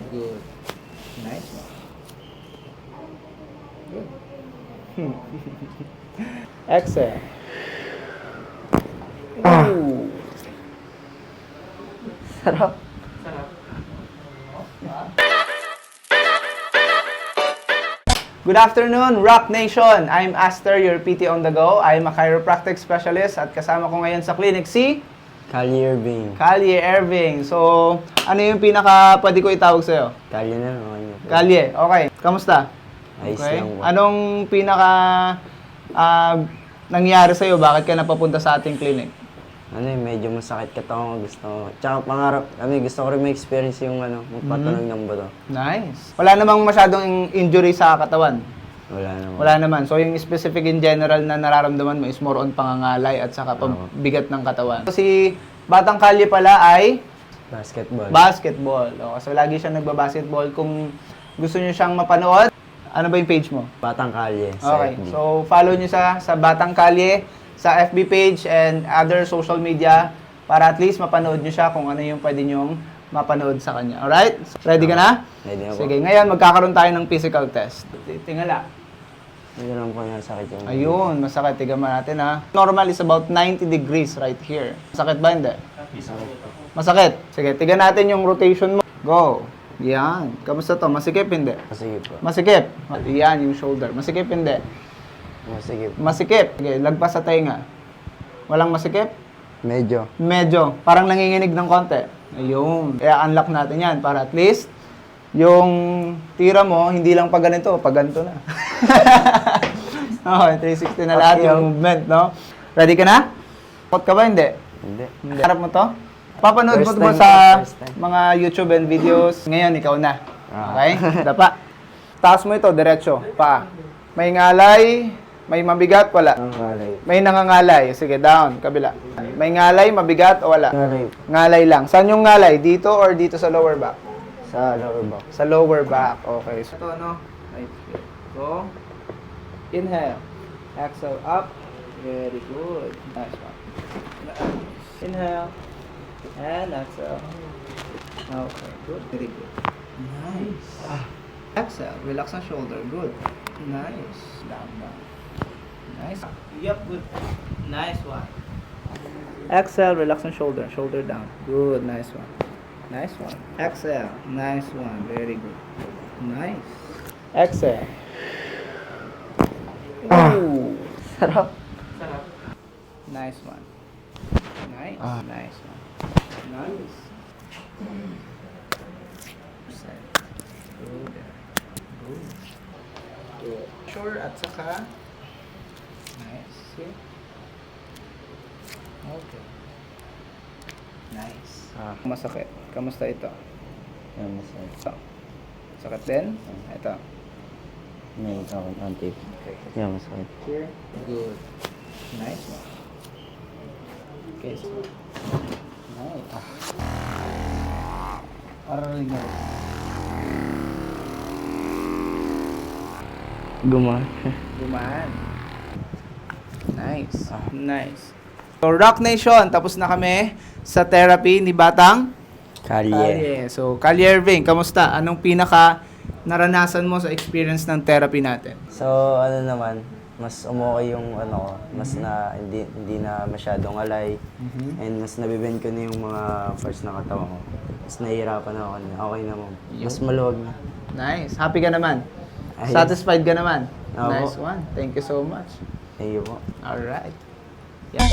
Good. Nice one. Good. Exhale. Ooh. Sarap. Good afternoon, Rock Nation! I'm Aster, your PT on the go. I'm a chiropractic specialist at kasama ko ngayon sa clinic si Callie Irving. Callie Irving. So, ano yung pinaka pwede ko itawag sa'yo? Callie na lang. Callie, okay. Kamusta? Ayos Okay. lang po. Anong pinaka nangyari sa'yo? Bakit ka napapunta sa ating clinic? Medyo masakit katawan ko. Tsaka pangarap, gusto ko rin ma-experience yung magpatunog ng buto. Nice. Wala namang masyadong injury sa katawan? Wala naman. Wala naman. So, yung specific in general na nararamdaman mo is more on pangangalay at saka bigat ng katawan. Si Batang Callie pala ay Basketball. basketball. O, so, lagi siyang nagbabasketball. Kung gusto niyo siyang mapanood, ano ba yung page mo? Batang Callie sa Okay. FB. So, follow niyo sa Batang Callie sa FB page and other social media para at least mapanood niyo siya kung ano yung pwede niyong mapanood sa kanya. Alright? Ready ka na? Ready na po. Sige. Ngayon, magkakaroon tayo ng physical test. Tingala. Hindi lang po yung sakit yung... Ayun, masakit. Tigaman natin ha. Normal is about 90 degrees right here. Masakit ba? Hindi? Masakit. Sige, tiga natin yung rotation mo. Go. Yan. Kamusta to? Masikip? Hindi. Sige po. Masikip. Yan, yung shoulder. Masikip? Hindi. Sige po. Masikip. Sige, lagpas sa tenga. Walang masikip? Medyo. Medyo. Parang nanginginig ng konti. Ayun. Kaya unlock natin yan para at least yung tira mo, hindi lang pag ganito, pag ganito na. Okay, 360 na lahat yung movement, no? Ready ka na? Pot ka ba? Hindi. Hindi. Harap mo to? Papanood mo First to time sa ko, first time. mga YouTube and videos. Ngayon, ikaw na. Ah. Okay? Dapa. Taas mo ito, diretso. Paa. May ngalay, may mabigat, wala. Ang kalay. May nangangalay. Sige, down. Kabila. May ngalay, mabigat, o wala? Kalay. Ngalay lang. Saan yung ngalay? Dito or dito sa lower back? Sa lower back. Sa lower back. Okay. So, ito, no? Right here. Go. Inhale. Exhale up. Very good. Nice one. Inhale. And exhale. Okay. Good. Very good. Nice. Exhale. Relax ang shoulder. Good. Nice. Down, down. Nice. Yep. Good. Nice one. Exhale. Relax ang shoulder. Shoulder down. Good. Nice one. Nice one. Exhale. Nice one. Very good. Nice. Exhale. Ooh. Sarap. Sarap. Nice one. Nice. Nice one. Nice. Set. Good. Good. Good. Sure at saka. Nice. See? Okay. Nice. Masakit. Kamusta ito? Yan, masakit. Ito. Sakit din? Ito. May akong anti. Okay. Yan, masakit. Here. Good. Nice one. Okay. So. Nice. Araling mo. Gumaan. Gumaan. Nice. Nice. So, Rock Nation, tapos na kami sa therapy ni Batang Callie. Callie. So, Callie Irving, kamusta? Anong pinaka naranasan mo sa experience ng therapy natin? So, naman, mas umokay yung mas na hindi na masyadong alay. And mas nabibend ko na yung mga parts na katawan ko. Mas nahihirapan ako na. Okay naman. Mas maluwag na. Nice. Happy ka naman? Ayos. Satisfied ka naman? Oo. Nice one. Thank you so much. Thank you po. Alright. Yeah.